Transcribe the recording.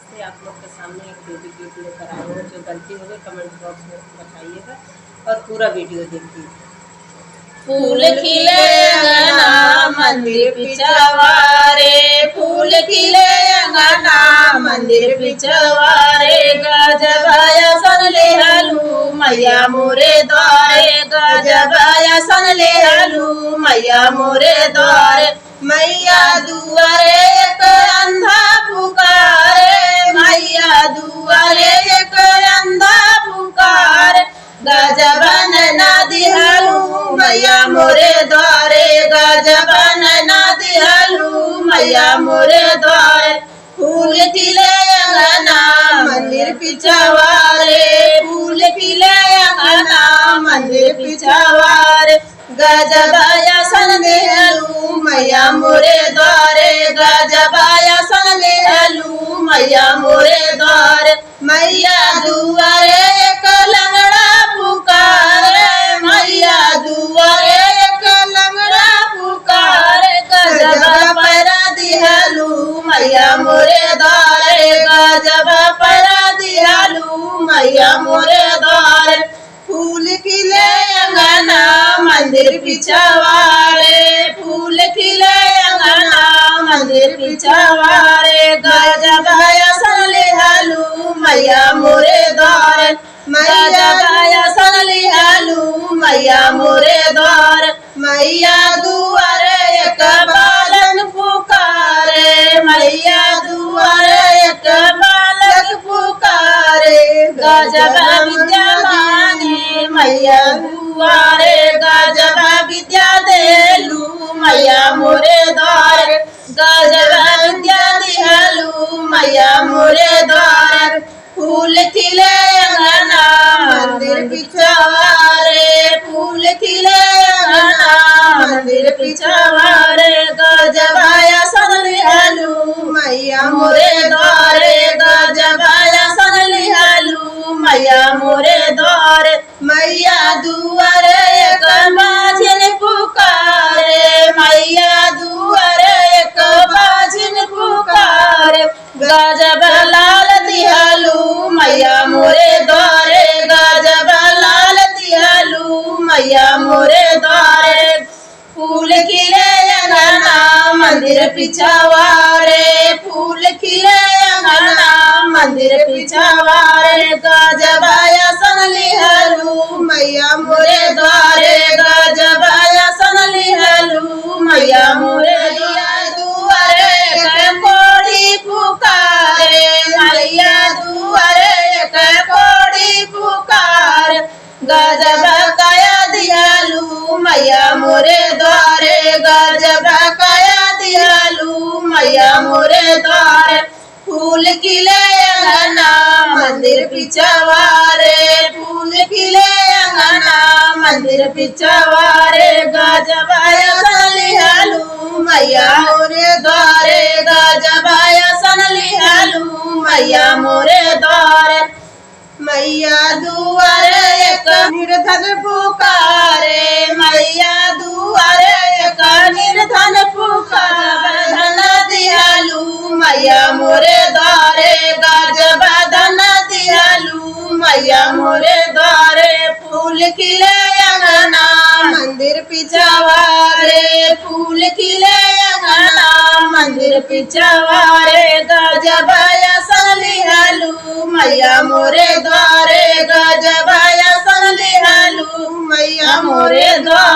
से आप लोग के सामने एक बेबी गिफ्ट लेकर आए हैं। जो गलती हो गई कमेंट बॉक्स में बताइएगा और पूरा वीडियो देखिए। फूल खिले अंगना मंदिर पिछवारे, फूल खिले अंगना मंदिर पिछवारे, गजबाया सन ले हलू मैया मोरे द्वारे, गजबाया सन ले हलू मैया मोरे द्वारे, मैया दुआरे एक अंधा पुकारे, मैया दुआरे एक अंधा पुकारे, गजबन ना दिहलू मैया मोरे द्वारे, गजबन ना दिहलू मैया मोरे द्वारे, फूल खिले अंगना मंदिर पिछवारे, फूल खिले अंगना मंदिर पिछवारे, गजबाया सन दिहलू मैया मोरे द्वारे, गजबाया सन दिहलू मैया मोरे द्वारे, मैया दुआरे एक लंगड़ा पुकारे, मैया दुआरे एक लंगड़ा पुकारे, गजबा पैरा दिहलू मैया मोरे द्वारे, गजबा पैरा दिहलू मैया मोरे द्वारे, फूल खिले अंगना मंदिर पिछवारे, फूल खिले अंगना मंदिर पिछवारे, गजबाया सन लिहलू मैया मोरे द्वारे, गजबाया सन लिहलू मैया मोरे द्वारे, मैया दुआरे एक बालक पुकारे, मैया दुआरे एक बालक पुकारे, गजबा विद्या मांगे मैया दुआरे, गजबा विद्या देलू मैया मोरे द्वारे, गजबा विद्या दिहलू मैया मोरे द्वारे, फूल खिले अंगना मंदिर पिछवारे, फूल खिले अंगना मंदिर पिछवारे, गजबाया सन लिहलू मैया मोरे द्वारे, गजबाया सन लिहलू मैया मोरे द्वारे, मैया दुआरे एक बाझिन पुकारे, मैया दुआरे एक बाझिन पुकारे, गजब लाल दिहलू मैया मोरे द्वारे, गजब लाल दिहलू मैया मोरे द्वारे, फूल खिले अंगना मंदिर पिछवारे, फूल खिले अंगना मंदिर पिछवारे, गजबाया सन लिहलू मैया मोरे द्वारे, गजबाया सन लिहलू मैया मोरे दुआरे एक कोड़ी पुकारे, मैया दुआरे एक कोड़ी पुकारे, गजब काया दिहलू मैया मोरे द्वारे, गजब काया दिहलू मैया मोरे द्वारे, फूल खिले अंगना मंदिर पिछवारे, फूल खिले अंगना मंदिर पिछवारे, गजबाया सन लिहलू मैया मोरे द्वारे, गजबाया सन लिहलू मैया मोरे द्वारे, मैया दुआरे एक निर्धन पुकारे, मैया दुआरे एक निर्धन पुकारे, धन दिहलू मैया मोरे द्वारे, गजब धन दिहलू मैया मोरे द्वारे, फूल खिले अंगना मंदिर पिछवारे, फूल खिले अंगना मंदिर पिछवारे, गजबाया सन लिहलू मैया मोरे द्वारे, गजबाया सन लिहलू मैया मोरे द्वारे।